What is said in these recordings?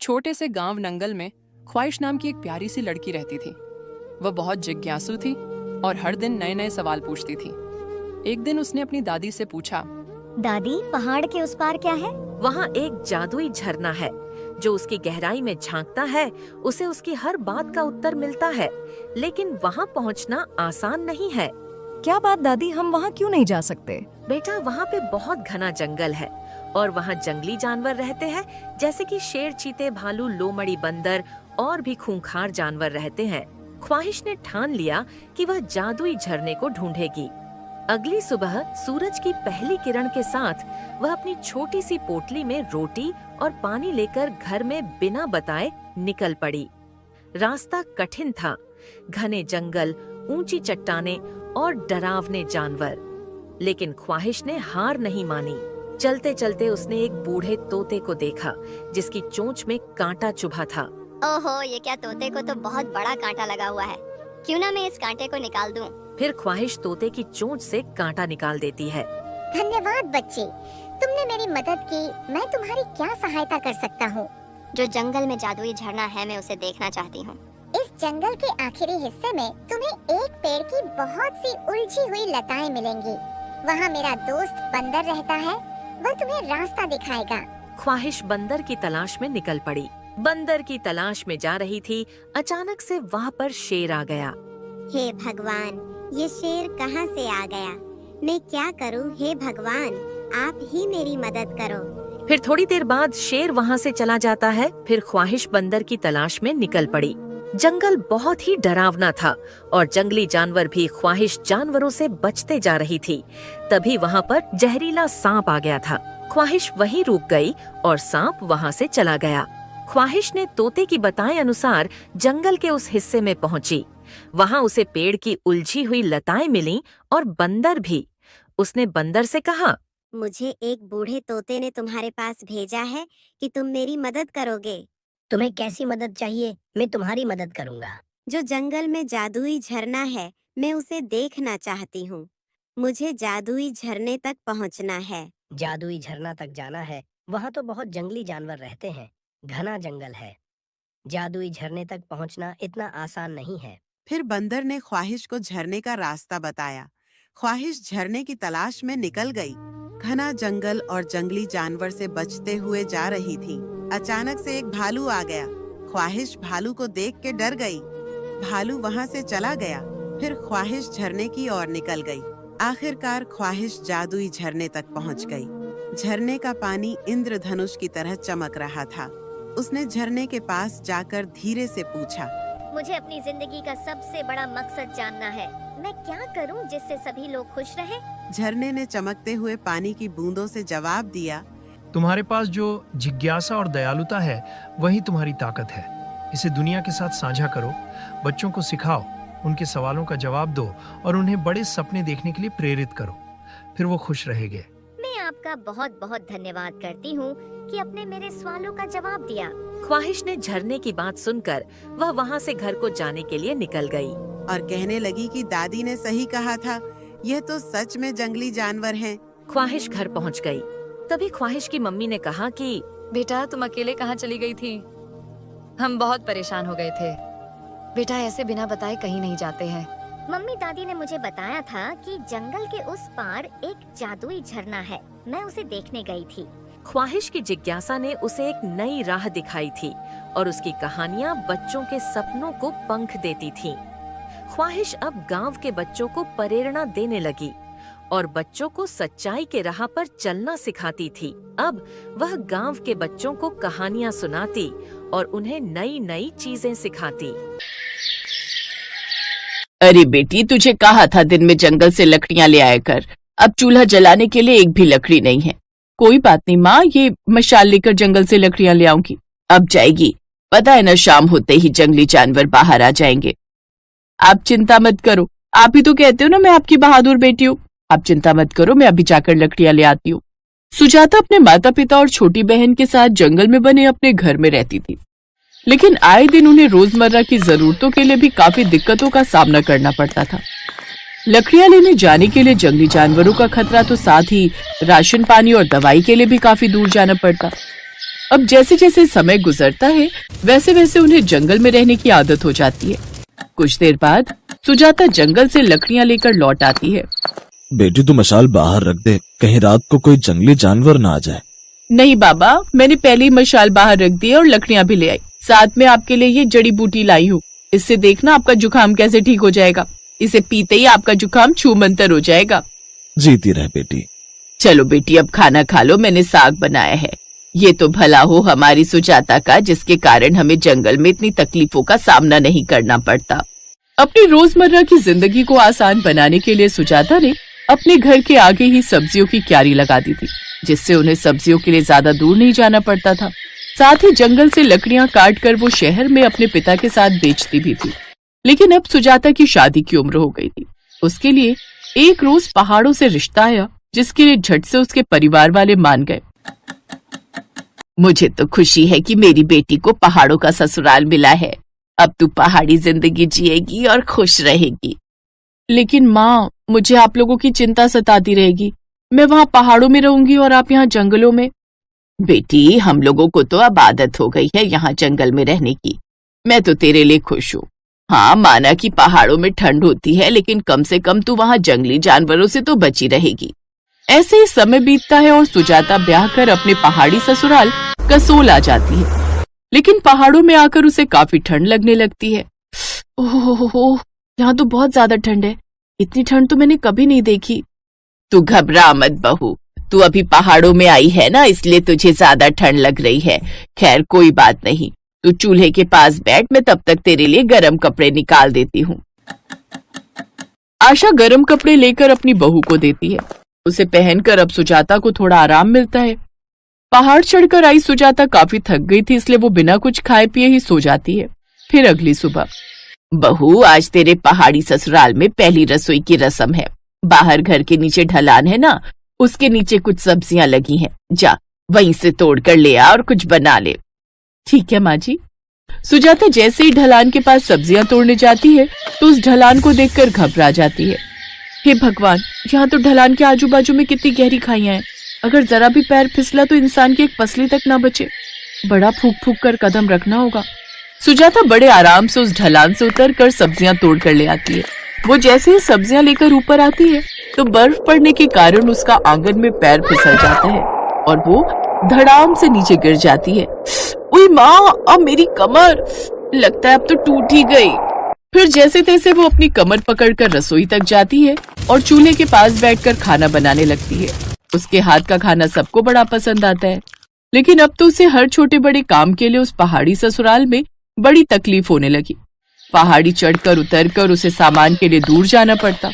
छोटे से गांव नंगल में ख्वाहिश नाम की एक प्यारी सी लड़की रहती थी। वह बहुत जिज्ञासु थी और हर दिन नए नए सवाल पूछती थी। एक दिन उसने अपनी दादी से पूछा, दादी, पहाड़ के उस पार क्या है? वहाँ एक जादुई झरना है। जो उसकी गहराई में झांकता है उसे उसकी हर बात का उत्तर मिलता है, लेकिन वहाँ पहुँचना आसान नहीं है। क्या बात दादी, हम वहाँ क्यों नहीं जा सकते? बेटा, वहाँ पे बहुत घना जंगल है और वहाँ जंगली जानवर रहते हैं, जैसे कि शेर, चीते, भालू, लोमड़ी, बंदर और भी खूंखार जानवर रहते हैं। ख्वाहिश ने ठान लिया कि वह जादुई झरने को ढूंढेगी। अगली सुबह सूरज की पहली किरण के साथ वह अपनी छोटी सी पोटली में रोटी और पानी लेकर घर में बिना बताए निकल पड़ी। रास्ता कठिन था, घने जंगल, ऊंची चट्टानें और डरावने जानवर, लेकिन ख्वाहिश ने हार नहीं मानी। चलते चलते उसने एक बूढ़े तोते को देखा जिसकी चोंच में कांटा चुभा था। ओहो, ये क्या, तोते को तो बहुत बड़ा कांटा लगा हुआ है। क्यों ना मैं इस कांटे को निकाल दूं? फिर ख्वाहिश तोते की चोंच से कांटा निकाल देती है। धन्यवाद बच्चे, तुमने मेरी मदद की। मैं तुम्हारी क्या सहायता कर सकता हूँ? जो जंगल में जादुई झरना है, मैं उसे देखना चाहती हूँ। इस जंगल के आखिरी हिस्से में तुम्हें एक पेड़ की बहुत सी उलझी हुई लताएं मिलेंगी। वहाँ मेरा दोस्त बंदर रहता है, वह तुम्हें रास्ता दिखाएगा। ख्वाहिश बंदर की तलाश में निकल पड़ी। बंदर की तलाश में जा रही थी, अचानक से वहाँ पर शेर आ गया। हे भगवान, ये शेर कहाँ से आ गया? मैं क्या करूँ? हे भगवान, आप ही मेरी मदद करो। फिर थोड़ी देर बाद शेर वहाँ से चला जाता है। फिर ख्वाहिश बंदर की तलाश में निकल पड़ी। जंगल बहुत ही डरावना था और जंगली जानवर भी ख्वाहिश जानवरों से बचते जा रही थी। तभी वहाँ पर जहरीला सांप आ गया था। ख्वाहिश वहीं रुक गई और सांप वहाँ से चला गया। ख्वाहिश ने तोते की बताए अनुसार जंगल के उस हिस्से में पहुंची। वहाँ उसे पेड़ की उलझी हुई लताएं मिलीं और बंदर भी। उसने बंदर से कहा, मुझे एक बूढ़े तोते ने तुम्हारे पास भेजा है कि तुम मेरी मदद करोगे। तुम्हें कैसी मदद चाहिए? मैं तुम्हारी मदद करूंगा। जो जंगल में जादुई झरना है, मैं उसे देखना चाहती हूँ। मुझे जादुई झरने तक पहुँचना है। जादुई झरना तक जाना है? वहाँ तो बहुत जंगली जानवर रहते हैं, घना जंगल है। जादुई झरने तक पहुँचना इतना आसान नहीं है। फिर बंदर ने ख्वाहिश को झरने का रास्ता बताया। ख्वाहिश झरने की तलाश में निकल गई। घना जंगल और जंगली जानवर से बचते हुए जा रही थी। अचानक से एक भालू आ गया। ख्वाहिश भालू को देख के डर गई। भालू वहाँ से चला गया। फिर ख्वाहिश झरने की ओर निकल गई। आखिरकार ख्वाहिश जादुई झरने तक पहुँच गई। झरने का पानी इंद्रधनुष की तरह चमक रहा था। उसने झरने के पास जाकर धीरे से पूछा, मुझे अपनी जिंदगी का सबसे बड़ा मकसद जानना है। मैं क्या करूं जिससे सभी लोग खुश रहें? झरने ने चमकते हुए पानी की बूंदों से जवाब दिया, तुम्हारे पास जो जिज्ञासा और दयालुता है वही तुम्हारी ताकत है। इसे दुनिया के साथ साझा करो, बच्चों को सिखाओ, उनके सवालों का जवाब दो और उन्हें बड़े सपने देखने के लिए प्रेरित करो। फिर वो खुश रहेंगे। मैं आपका बहुत बहुत धन्यवाद करती हूँ कि आपने मेरे सवालों का जवाब दिया। ख्वाहिश ने झरने की बात सुनकर वह वहाँ से घर को जाने के लिए निकल गई और कहने लगी कि दादी ने सही कहा था, यह तो सच में जंगली जानवर हैं। ख्वाहिश घर पहुँच गई। तभी ख्वाहिश की मम्मी ने कहा कि बेटा, तुम अकेले कहाँ चली गई थी? हम बहुत परेशान हो गए थे। बेटा, ऐसे बिना बताए कहीं नहीं जाते हैं। मम्मी, दादी ने मुझे बताया था कि जंगल के उस पार एक जादुई झरना है। मैं उसे देखने गई थी। ख्वाहिश की जिज्ञासा ने उसे एक नई राह दिखाई थी और उसकी कहानियाँ बच्चों के सपनों को पंख देती थीं। ख्वाहिश अब गांव के बच्चों को प्रेरणा देने लगी और बच्चों को सच्चाई के राह पर चलना सिखाती थी। अब वह गांव के बच्चों को कहानियाँ सुनाती और उन्हें नई नई चीजें सिखाती। अरे बेटी, तुझे कहा था दिन में जंगल से लकड़ियां ले आया कर। अब चूल्हा जलाने के लिए एक भी लकड़ी नहीं है। कोई बात नहीं माँ, ये मशाल लेकर जंगल से लकड़ियां ले आऊंगी। अब जाएगी, पता है ना, शाम होते ही जंगली जानवर बाहर आ जाएंगे। आप चिंता मत करो, आप ही तो कहते हो ना मैं आपकी बहादुर बेटी हूँ। आप चिंता मत करो, मैं अभी जाकर लकड़ियां ले आती हूँ। सुजाता अपने माता पिता और छोटी बहन के साथ जंगल में बने अपने घर में रहती थी, लेकिन आए दिन उन्हें रोजमर्रा की जरूरतों के लिए भी काफी दिक्कतों का सामना करना पड़ता था। लकड़ियां लेने जाने के लिए जंगली जानवरों का खतरा, तो साथ ही राशन पानी और दवाई के लिए भी काफी दूर जाना पड़ता। अब जैसे जैसे समय गुजरता है वैसे वैसे उन्हें जंगल में रहने की आदत हो जाती है। कुछ देर बाद सुजाता जंगल से लकड़ियां लेकर लौट आती है। बेटी तू मशाल बाहर रख दे, कहीं रात को कोई जंगली जानवर ना आ जाए। नहीं बाबा, मैंने पहले ही मशाल बाहर रख दी और लकड़ियां भी ले आई। साथ में आपके लिए ये जड़ी बूटी लाई हूँ। इससे देखना आपका जुकाम कैसे ठीक हो जाएगा। इसे पीते ही आपका जुकाम छूमंतर हो जाएगा। जीती रह बेटी। चलो बेटी अब खाना खा लो, मैंने साग बनाया है। ये तो भला हो हमारी सुजाता का, जिसके कारण हमें जंगल में इतनी तकलीफों का सामना नहीं करना पड़ता। अपनी रोजमर्रा की जिंदगी को आसान बनाने के लिए सुजाता ने अपने घर के आगे ही सब्जियों की क्यारी लगा दी थी, जिससे उन्हें सब्जियों के लिए ज्यादा दूर नहीं जाना पड़ता था। साथ ही जंगल से लकड़ियां काट कर वो शहर में अपने पिता के साथ बेचती भी थी। लेकिन अब सुजाता की शादी की उम्र हो गई थी। उसके लिए एक रोज पहाड़ों से रिश्ता आया, जिसके लिए झट से उसके परिवार वाले मान गए। मुझे तो खुशी है कि मेरी बेटी को पहाड़ों का ससुराल मिला है। अब तू पहाड़ी जिंदगी जिएगी और खुश रहेगी। लेकिन माँ, मुझे आप लोगों की चिंता सताती रहेगी। मैं वहाँ पहाड़ों में रहूंगी और आप यहाँ जंगलों में। बेटी, हम लोगों को तो अब आदत हो गई है यहाँ जंगल में रहने की। मैं तो तेरे लिए खुश हूँ। हाँ, माना कि पहाड़ों में ठंड होती है, लेकिन कम से कम तू वहाँ जंगली जानवरों से तो बची रहेगी। ऐसे ही समय बीतता है और सुजाता ब्याह कर अपने पहाड़ी ससुराल कसोल आ जाती है। लेकिन पहाड़ों में आकर उसे काफी ठंड लगने लगती है। ओह, यहाँ तो बहुत ज्यादा ठंड है। इतनी ठंड तो मैंने कभी नहीं देखी। तू घबरा मत बहू, तू अभी पहाड़ों में आई है ना, इसलिए तुझे ज्यादा ठंड लग रही है। खैर कोई बात नहीं, तू चूल्हे के पास बैठ, मैं तब तक तेरे लिए गर्म कपड़े निकाल देती हूँ। आशा गर्म कपड़े लेकर अपनी बहू को देती है। उसे पहनकर अब सुजाता को थोड़ा आराम मिलता है। पहाड़ चढ़कर आई सुजाता काफी थक गई थी, इसलिए वो बिना कुछ खाए पिए ही सो जाती है। फिर अगली सुबह, बहू आज तेरे पहाड़ी ससुराल में पहली रसोई की रस्म है। बाहर घर के नीचे ढलान है ना, उसके नीचे कुछ सब्जियां लगी हैं। जा वहीं से तोड़ कर ले आ और कुछ बना ले। ठीक है माँ जी। सुजाता जैसे ही ढलान के पास सब्जियां तोड़ने जाती है तो उस ढलान को देखकर घबरा जाती है। हे भगवान, यहाँ तो ढलान के आजू बाजू में कितनी गहरी खाइयां हैं। अगर जरा भी पैर फिसला तो इंसान की एक पसली तक ना बचे। बड़ा फूक फूक कर कदम रखना होगा। सुजाता बड़े आराम से उस ढलान से उतरकर सब्जियां तोड़ कर ले आती है। वो जैसे ही सब्जियां लेकर ऊपर आती है तो बर्फ पड़ने के कारण उसका आंगन में पैर फिसल जाता है और वो धड़ाम से नीचे गिर जाती है। ओए माँ, अब मेरी कमर, लगता है अब तो टूट ही गई। फिर जैसे तैसे वो अपनी कमर पकड़कर रसोई तक जाती है और चूल्हे के पास बैठकर खाना बनाने लगती है। उसके हाथ का खाना सबको बड़ा पसंद आता है, लेकिन अब तो उसे हर छोटे बड़े काम के लिए उस पहाड़ी ससुराल में बड़ी तकलीफ होने लगी। पहाड़ी चढ़कर उतरकर उसे सामान के लिए दूर जाना पड़ता।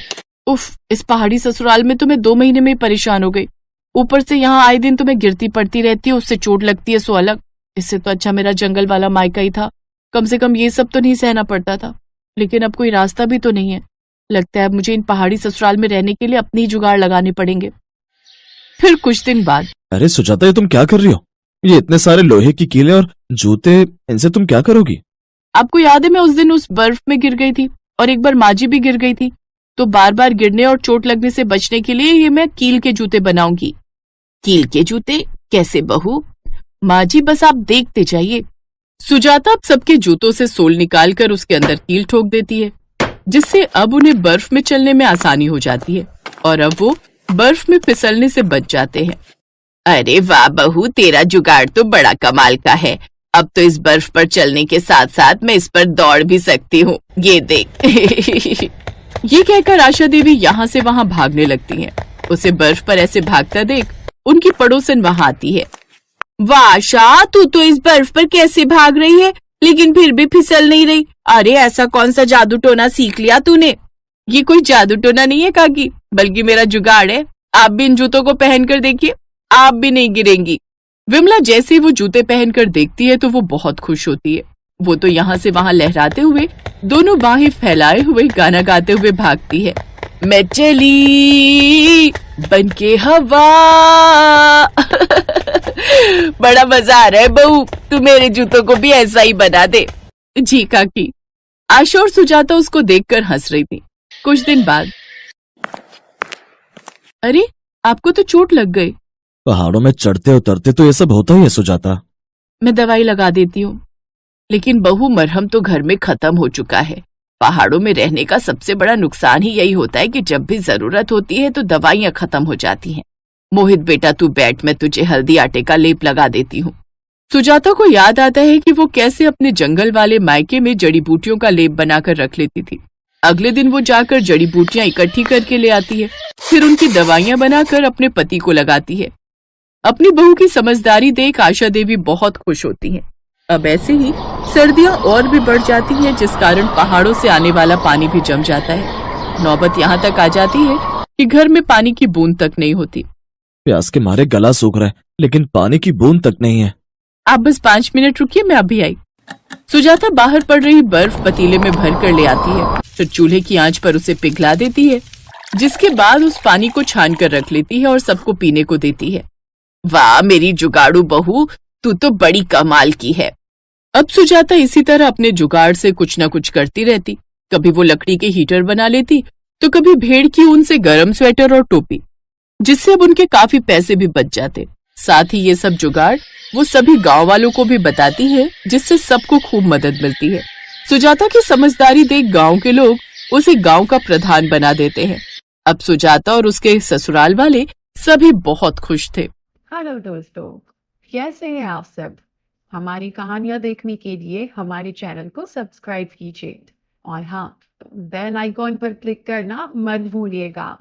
उफ, इस पहाड़ी ससुराल में तो मैं 2 महीने में ही परेशान हो गई। ऊपर से यहाँ आए दिन तो मैं गिरती पड़ती रहती हूँ, उससे चोट लगती है सो अलग। इससे तो अच्छा मेरा जंगल वाला मायका ही था, कम से कम ये सब तो नहीं सहना पड़ता था। लेकिन अब कोई रास्ता भी तो नहीं है। लगता है अब मुझे इन पहाड़ी ससुराल में रहने के लिए अपनी ही जुगाड़ लगाने पड़ेंगे। फिर कुछ दिन बाद, अरे सुजाता, ये तुम क्या कर रही हो? ये इतने सारे लोहे की कीले और जूते, इनसे तुम क्या करोगी? आपको याद है मैं उस दिन उस बर्फ में गिर गई थी और एक बार माजी भी गिर गई थी। तो बार बार गिरने और चोट लगने से बचने के लिए ये मैं कील के जूते बनाऊंगी। कील के जूते कैसे बहू? माजी बस आप देखते जाइए। सुजाता अब सबके जूतों से सोल निकालकर उसके अंदर कील ठोक देती है, जिससे अब उन्हें बर्फ में चलने में आसानी हो जाती है और अब वो बर्फ में फिसलने से बच जाते हैं। अरे वाह बहू, तेरा जुगाड़ तो बड़ा कमाल का है। अब तो इस बर्फ पर चलने के साथ साथ मैं इस पर दौड़ भी सकती हूँ, ये देख। ये कहकर आशा देवी यहाँ से वहाँ भागने लगती हैं। उसे बर्फ पर ऐसे भागता देख उनकी पड़ोसन वहाँ आती है। वाह आशा, तू तो इस बर्फ पर कैसे भाग रही है, लेकिन फिर भी फिसल नहीं रही। अरे ऐसा कौन सा जादू टोना सीख लिया तूने? ये कोई जादू टोना नहीं है काकी, बल्कि मेरा जुगाड़ है। आप भी इन जूतों को पहनकर देखिए, आप भी नहीं गिरेंगी। विमला जैसे वो जूते पहनकर देखती है तो वो बहुत खुश होती है। वो तो यहाँ से वहाँ लहराते हुए, दोनों बाहें फैलाए हुए गाना गाते हुए भागती है। मैं चली बनके हवा। बड़ा मजा आ रहा है बहू, तू मेरे जूतों को भी ऐसा ही बना दे। जी काकी। आशा और सुजाता उसको देखकर हंस रही थी। कुछ दिन बाद, अरे आपको तो चोट लग गई। पहाड़ों में चढ़ते उतरते तो ये सब होता ही है सुजाता। मैं दवाई लगा देती हूँ। लेकिन बहू, मरहम तो घर में खत्म हो चुका है। पहाड़ों में रहने का सबसे बड़ा नुकसान ही यही होता है कि जब भी जरूरत होती है तो दवाइयाँ खत्म हो जाती हैं। मोहित बेटा, तू बैठ, मैं तुझे हल्दी आटे का लेप लगा देती हूँ। सुजाता को याद आता है कि वो कैसे अपने जंगल वाले मायके में जड़ी बूटियों का लेप बनाकर रख लेती थी। अगले दिन वो जाकर जड़ी बूटियां इकट्ठी करके ले आती है, फिर उनकी दवाइयां बनाकर अपने पति को लगाती है। अपनी बहू की समझदारी देख आशा देवी बहुत खुश होती हैं। अब ऐसे ही सर्दियां और भी बढ़ जाती हैं, जिस कारण पहाड़ों से आने वाला पानी भी जम जाता है। नौबत यहाँ तक आ जाती है कि घर में पानी की बूंद तक नहीं होती। प्यास के मारे गला सूख रहा है, लेकिन पानी की बूंद तक नहीं है। आप बस 5 मिनट रुकिए, मैं अभी आई। सुजाता बाहर पड़ रही बर्फ पतीले में भर कर ले आती है, फिर चूल्हे की आंच पर उसे पिघला देती है, जिसके बाद उस पानी को छान कर रख लेती है और सबको पीने को देती है। वाह मेरी जुगाड़ू बहू, तू तो बड़ी कमाल की है। अब सुजाता इसी तरह अपने जुगाड़ से कुछ न कुछ करती रहती। कभी वो लकड़ी के हीटर बना लेती, तो कभी भेड़ की ऊन से गर्म स्वेटर और टोपी, जिससे अब उनके काफी पैसे भी बच जाते। साथ ही ये सब जुगाड़ वो सभी गांव वालों को भी बताती है, जिससे सबको खूब मदद मिलती है। सुजाता की समझदारी देख गांव के लोग उसे गांव का प्रधान बना देते हैं। अब सुजाता और उसके ससुराल वाले सभी बहुत खुश थे। हेलो दोस्तों, कैसे हैं आप सब? हमारी कहानियां देखने के लिए हमारे चैनल को सब्सक्राइब कीजिए और हाँ, बेल आइकॉन पर क्लिक करना मत भूलिएगा।